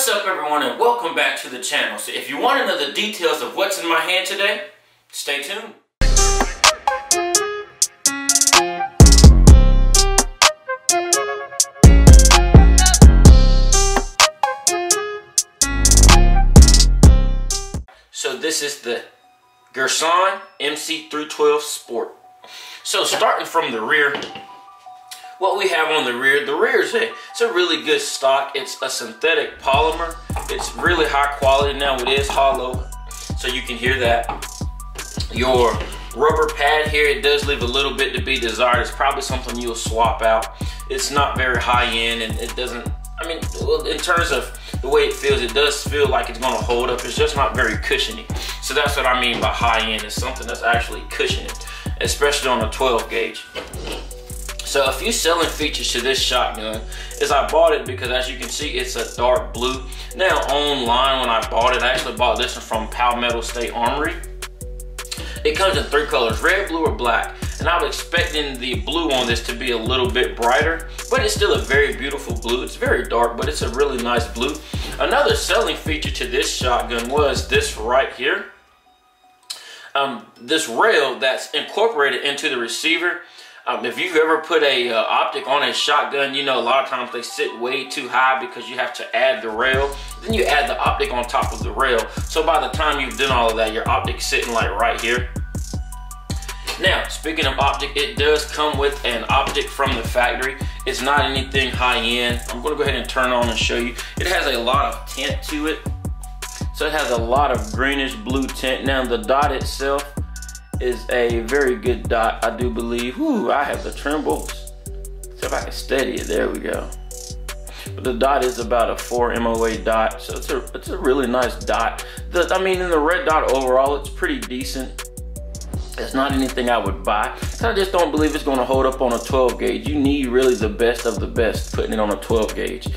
What's up everyone and welcome back to the channel. So if you want to know the details of what's in my hand today, stay tuned. So this is the Girsan MC312 Sport. So starting from the rear, what we have on the rear is it's a really good stock. It's a synthetic polymer. It's really high quality. Now it is hollow, so you can hear that. Your rubber pad here, it does leave a little bit to be desired. It's probably something you'll swap out. It's not very high end, and it doesn't, I mean, in terms of the way it feels, it does feel like it's gonna hold up. It's just not very cushiony. So that's what I mean by high end. It's something that's actually cushioning, especially on a 12 gauge. So a few selling features to this shotgun is I bought it because, as you can see, it's a dark blue. Now online when I bought it, I actually bought this one from Palmetto State Armory. It comes in 3 colors, red, blue, or black. And I was expecting the blue on this to be a little bit brighter, but it's still a very beautiful blue. It's very dark, but it's a really nice blue. Another selling feature to this shotgun was this right here. This rail that's incorporated into the receiver. If you've ever put a optic on a shotgun, you know a lot of times they sit way too high because you have to add the rail. Then you add the optic on top of the rail. So by the time you've done all of that, your optic's sitting like right here. Now, speaking of optic, it does come with an optic from the factory. It's not anything high end. I'm gonna go ahead and turn on and show you. It has a lot of tint to it. So it has a lot of greenish blue tint. Now the dot itself is a very good dot, I do believe. Ooh, I have the trembles. See if I can steady it. There we go. But the dot is about a 4 MOA dot, so it's a really nice dot. I mean, in the red dot overall, it's pretty decent. It's not anything I would buy. So I just don't believe it's gonna hold up on a 12 gauge. You need really the best of the best putting it on a 12 gauge.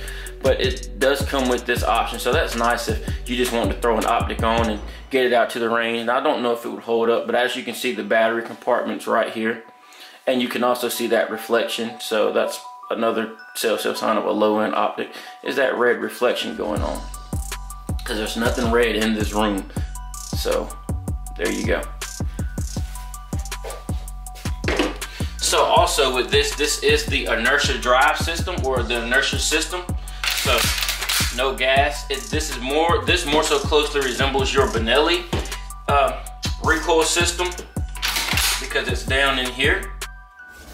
But it does come with this option, so that's nice if you just want to throw an optic on and get it out to the range. And I don't know if it would hold up, but as you can see, the battery compartment's right here. And you can also see that reflection, so that's another telltale sign of a low-end optic, is that red reflection going on. Because there's nothing red in this room. So, there you go. So also with this is the Inertia drive system, or the Inertia system. So no gas. This more so closely resembles your Benelli recoil system because it's down in here,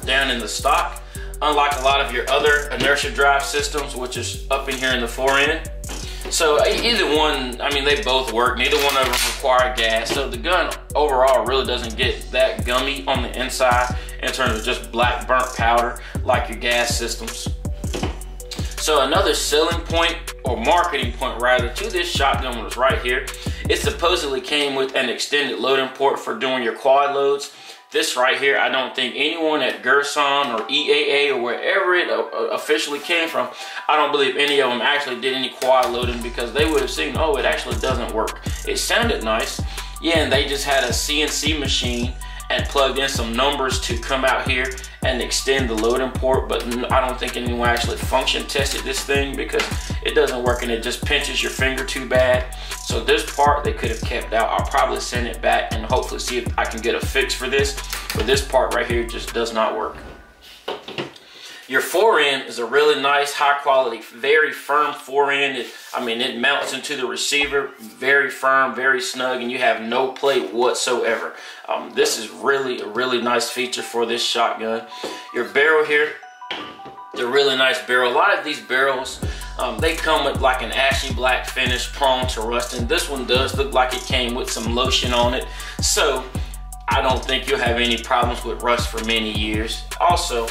down in the stock. Unlike a lot of your other Inertia drive systems, which is up in here in the fore end. So either one, I mean, they both work. Neither one of them require gas. So the gun overall really doesn't get that gummy on the inside in terms of just black burnt powder like your gas systems. So another selling point, or marketing point rather, to this shotgun was right here. It supposedly came with an extended loading port for doing your quad loads. This right here, I don't think anyone at Girsan or EAA or wherever it officially came from, I don't believe any of them actually did any quad loading, because they would have seen, oh, it actually doesn't work. It sounded nice. Yeah, and they just had a CNC machine and plugged in some numbers to come out here and extend the loading port, but I don't think anyone actually function tested this thing, because it doesn't work and it just pinches your finger too bad. So this part they could have kept out. I'll probably send it back and hopefully see if I can get a fix for this, but this part right here just does not work. Your fore end is a really nice, high quality, very firm fore end. It mounts into the receiver, very firm, very snug, and you have no play whatsoever. This is really a really nice feature for this shotgun. Your barrel here, it's a really nice barrel. A lot of these barrels, they come with like an ashy black finish, prone to rusting. This one does look like it came with some lotion on it, so I don't think you'll have any problems with rust for many years. Also,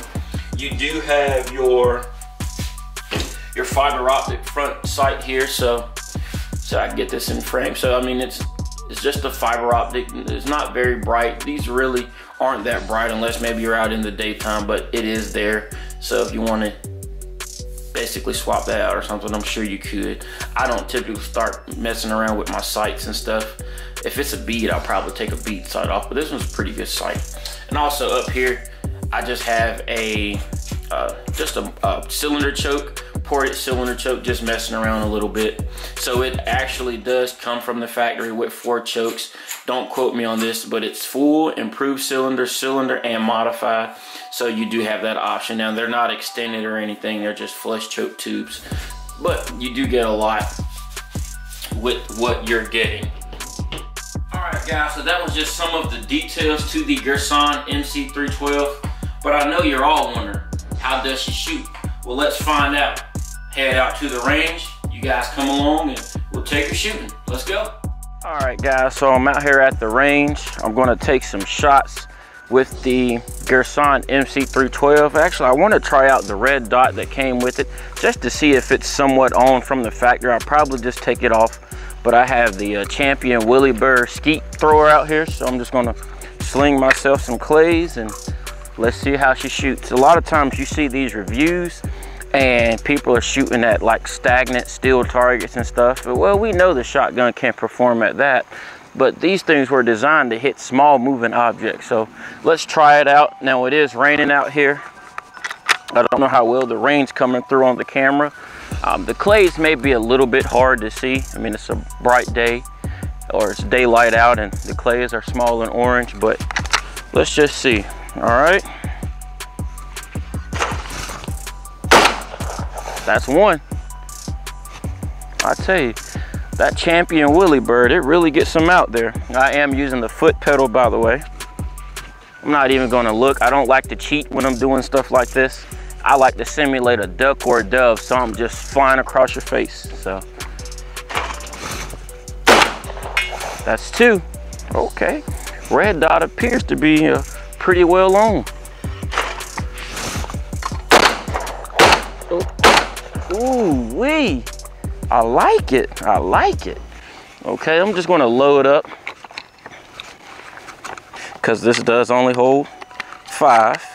you do have your fiber optic front sight here, so I can get this in frame. So I mean, it's just a fiber optic. It's not very bright. These really aren't that bright unless maybe you're out in the daytime, but it is there. So if you want to basically swap that out or something, I'm sure you could. I don't typically start messing around with my sights and stuff. If it's a bead, I'll probably take a bead sight off, but this one's a pretty good sight. And also up here, I just have just a cylinder choke ported cylinder choke, just messing around a little bit. So it actually does come from the factory with 4 chokes. Don't quote me on this, but it's full, improved cylinder, and modified. So you do have that option. Now they're not extended or anything, they're just flush choke tubes. But you do get a lot with what you're getting. Alright guys, so that was just some of the details to the Girsan MC312. But I know you're all wondering, how does she shoot? Well, let's find out. Head out to the range. You guys come along and we'll take her shooting. Let's go. Alright guys, so I'm out here at the range. I'm going to take some shots with the Girsan MC312. Actually, I want to try out the red dot that came with it just to see if it's somewhat on from the factory. I'll probably just take it off. But I have the Champion Willie Burr skeet thrower out here, so I'm just going to sling myself some clays and let's see how she shoots. A lot of times you see these reviews and people are shooting at like stagnant steel targets and stuff. Well, we know the shotgun can't perform at that, but these things were designed to hit small moving objects. So let's try it out. Now it is raining out here. I don't know how well the rain's coming through on the camera. The clays may be a little bit hard to see. I mean, it's a bright day or it's daylight out and the clays are small and orange, but let's just see. All right, that's one. I tell you, that Champion Willie Bird, it really gets them out there. I am using the foot pedal, by the way. I'm not even gonna look. I don't like to cheat when I'm doing stuff like this. I like to simulate a duck or a dove, so I'm just flying across your face. So that's 2. Okay, red dot appears to be pretty well on. Ooh wee, I like it, I like it. Okay, I'm just gonna load up because this does only hold 5.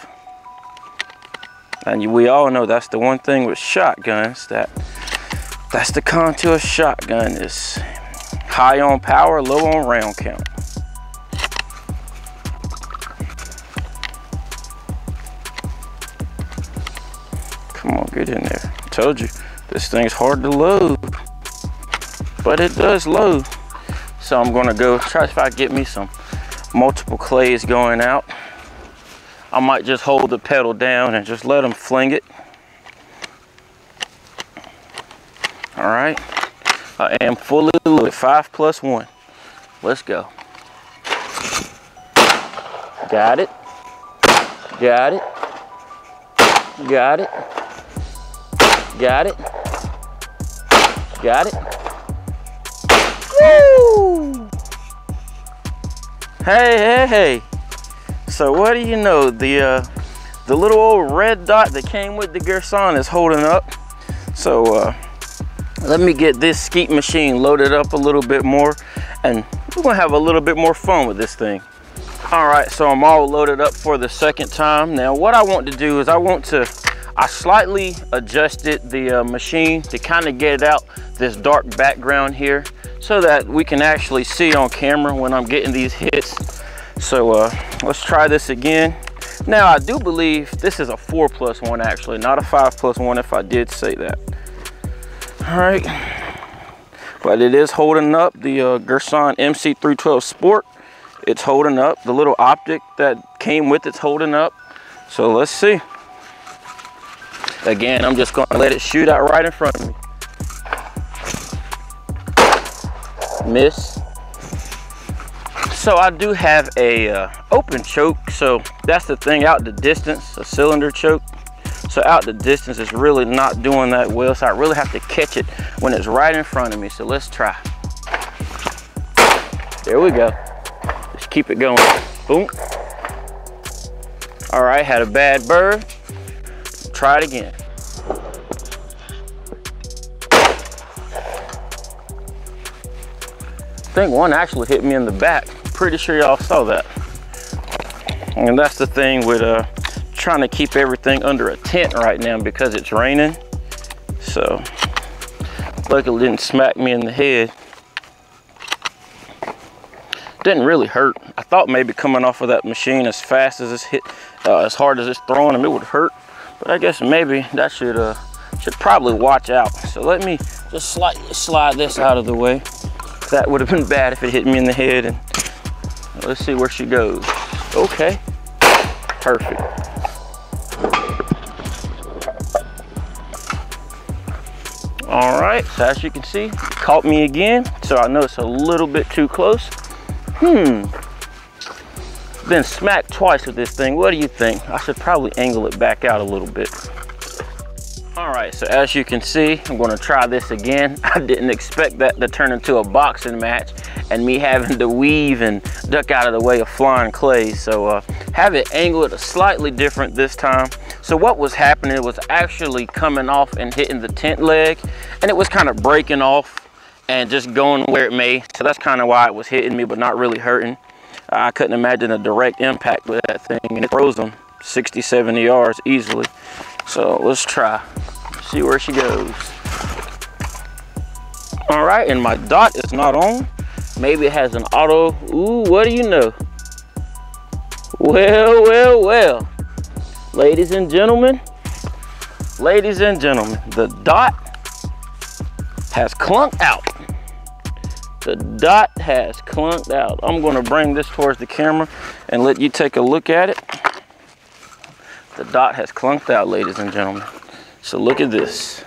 And we all know that's the one thing with shotguns, that's the con to a shotgun, is high on power, low on round count. Come on, get in there. I told you, this thing's hard to load, but it does load. So I'm gonna go try if I get me some multiple clays going out. I might just hold the pedal down and just let them fling it. All right, I am fully loaded, 5 + 1. Let's go. Got it, got it, got it, got it, got it. Woo! Hey, hey, hey. So what do you know, the little old red dot that came with the Girsan is holding up. So let me get this skeet machine loaded up a little bit more and we're gonna have a little bit more fun with this thing. All right, so I'm all loaded up for the second time. Now what I want to do is I slightly adjusted the machine to kind of get out this dark background here so that we can actually see on camera when I'm getting these hits. So let's try this again. Now I do believe this is a 4 + 1 actually, not a 5 + 1 if I did say that. All right, but it is holding up. The Girsan MC312 Sport, it's holding up. The little Optic that came with it's holding up. So let's see. Again, I'm just gonna let it shoot out right in front of me. Miss. So I do have a open choke, so that's the thing, out the distance, a cylinder choke. So out the distance it's really not doing that well, so I really have to catch it when it's right in front of me. So let's try. There we go. Just keep it going. Boom. All right, had a bad bird. Try it again. I think one actually hit me in the back. Pretty sure y'all saw that. And that's the thing with trying to keep everything under a tent right now because it's raining. So luckily it didn't smack me in the head. Didn't really hurt. I thought maybe coming off of that machine as fast as it's hit, as hard as it's throwing them, it would hurt. But I guess maybe that should should probably watch out. So let me just slightly slide this out of the way. That would have been bad if it hit me in the head. And let's see where she goes. Okay, perfect. All right, so as you can see, it caught me again. So I know it's a little bit too close. Been smacked twice with this thing. What do you think? I should probably angle it back out a little bit. All right, so as you can see, I'm gonna try this again. I didn't expect that to turn into a boxing match and me having to weave and duck out of the way of flying clays. So have it angled slightly different this time. So what was happening, it was actually coming off and hitting the tent leg, and it was kind of breaking off and just going where it may. So that's kind of why it was hitting me, but not really hurting. I couldn't imagine a direct impact with that thing, and it throws them 60, 70 yards easily. So let's try, see where she goes. All right, and my dot is not on. Maybe it has an auto. Ooh, what do you know? Well, well, well. Ladies and gentlemen, the dot has clunked out. The dot has clunked out. I'm gonna bring this towards the camera and let you take a look at it. The dot has clunked out, ladies and gentlemen. So look at this.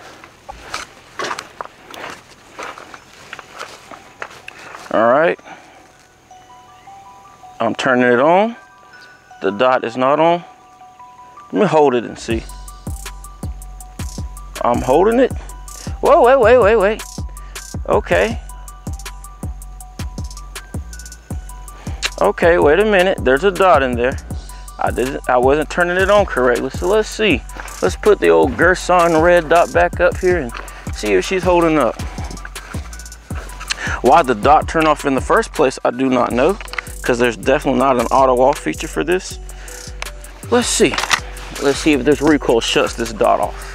All right. I'm turning it on. The dot is not on. Let me hold it and see. I'm holding it. Whoa, wait. Okay. Okay, wait a minute. There's a dot in there. I wasn't turning it on correctly. So let's see. Let's put the old Girsan red dot back up here and see if she's holding up. Why the dot turned off in the first place, I do not know, because there's definitely not an auto off feature for this. Let's see. Let's see if this recoil shuts this dot off.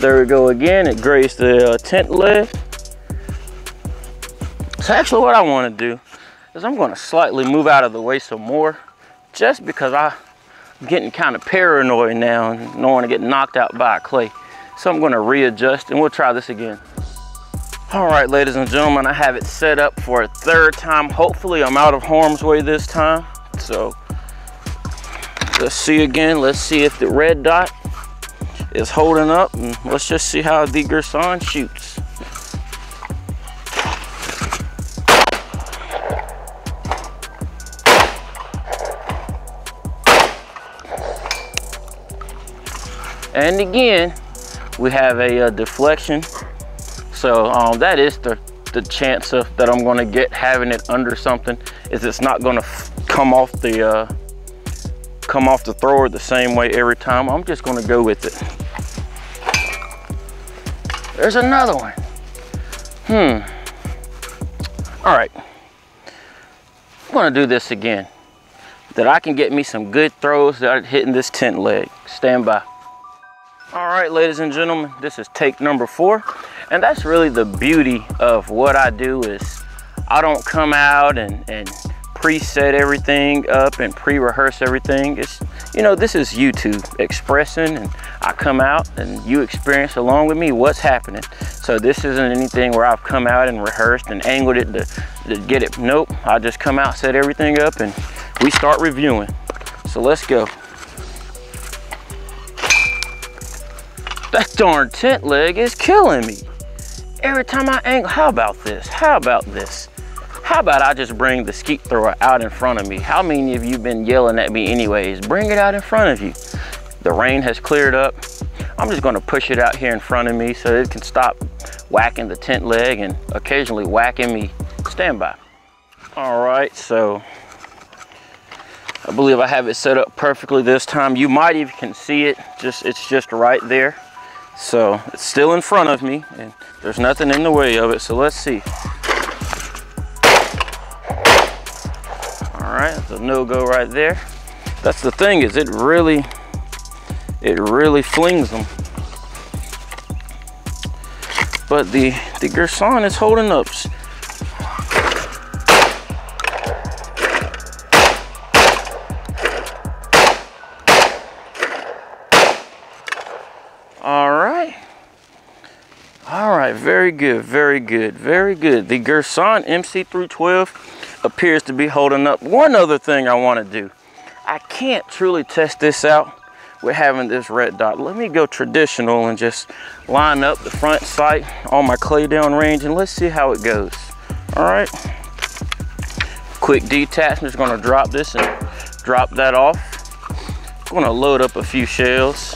There we go again. It grazed the tent leg. So actually what I want to do is I'm going to slightly move out of the way some more, just because I'm getting kind of paranoid now and don't want to get knocked out by a clay. So I'm going to readjust and we'll try this again. All right, ladies and gentlemen, I have it set up for a third time. Hopefully I'm out of harm's way this time. So let's see again. Let's see if the red dot is holding up, and let's just see how the Girsan shoots. And again, we have a deflection. So that is the chance that I'm going to get having it under something, is it's not going to come off the thrower the same way every time. I'm just going to go with it. There's another one. All right. I'm going to do this again, that I can get me some good throws that are hitting this tent leg. Stand by. All right, ladies and gentlemen, this is take number 4. And that's really the beauty of what I do, is I don't come out and preset everything up and pre-rehearse everything. It's, you know, this is YouTube expressing, and I come out and you experience along with me what's happening. So this isn't anything where I've come out and rehearsed and angled it to get it. Nope, I just come out, set everything up, and we start reviewing. So let's go. That darn tent leg is killing me. Every time I angle, how about this? How about this? How about I just bring the skeet thrower out in front of me? How many of you been yelling at me anyways? Bring it out in front of you. The rain has cleared up. I'm just gonna push it out here in front of me so it can stop whacking the tent leg and occasionally whacking me. Stand by. All right, so I believe I have it set up perfectly this time. You might even can see it, it's just right there. So it's still in front of me and there's nothing in the way of it. So let's see. All right, that's a no-go right there. That's the thing, is it really flings them. But the Girsan is holding up. right, very good, very good, very good. The Girsan MC312 appears to be holding up. One other thing I want to do, I can't truly test this out with having this red dot. Let me go traditional and just line up the front sight on my clay down range and let's see how it goes. All right, quick detach. I'm just going to drop this and drop that off. I'm going to load up a few shells.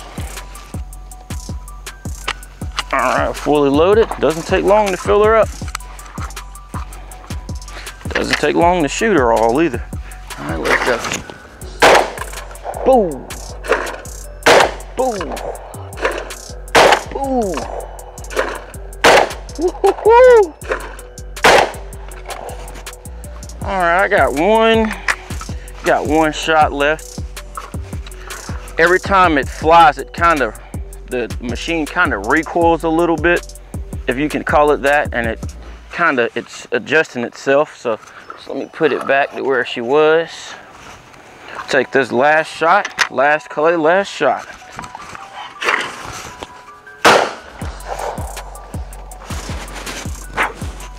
All right, fully loaded. Doesn't take long to fill her up. Doesn't take long to shoot her all either. All right, let's go. Boom. Boom. Boom. Woo-hoo-hoo. All right, I got one shot left. Every time it flies, the machine kind of recoils a little bit, if you can call it that, and it's adjusting itself. So let me put it back to where she was. Take this last shot, last clay, last shot.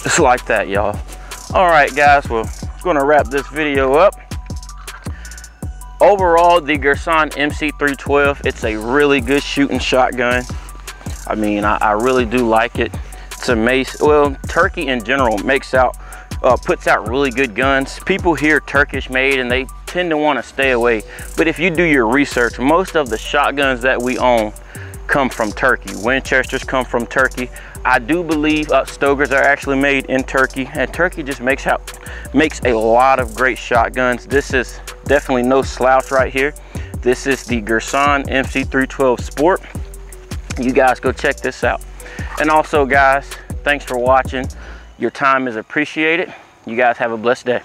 Just like that, y'all. All right, guys, we're gonna wrap this video up. Overall, the Girsan MC312, it's a really good shooting shotgun. I mean, I really do like it. It's amazing. Well, Turkey in general puts out really good guns. People hear Turkish made and they tend to want to stay away. But if you do your research, most of the shotguns that we own come from Turkey. Winchesters come from Turkey. I do believe Stogers are actually made in Turkey, and Turkey just makes a lot of great shotguns. This is definitely no slouch right here. This is the Girsan MC312 Sport. You guys go check this out. And also, guys, thanks for watching. Your time is appreciated. You guys have a blessed day.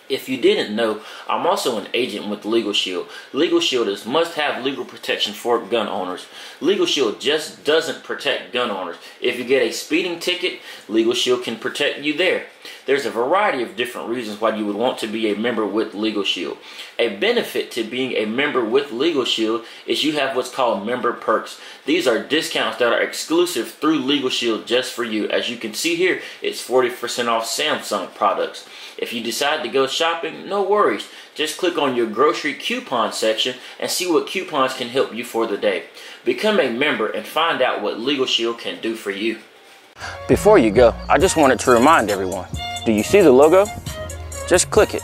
If you didn't know, I'm also an agent with Legal Shield. Legal Shield is must-have legal protection for gun owners. Legal Shield just doesn't protect gun owners. If you get a speeding ticket, Legal Shield can protect you there. There's a variety of different reasons why you would want to be a member with Legal Shield. A benefit to being a member with Legal Shield is you have what's called member perks. These are discounts that are exclusive through Legal Shield just for you. As you can see here, it's 40% off Samsung products. If you decide to go shopping, no worries. Just click on your grocery coupon section and see what coupons can help you for the day. Become a member and find out what Legal Shield can do for you. Before you go, I just wanted to remind everyone, do you see the logo? Just click it.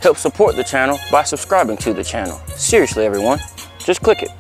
Help support the channel by subscribing to the channel. Seriously, everyone, just click it.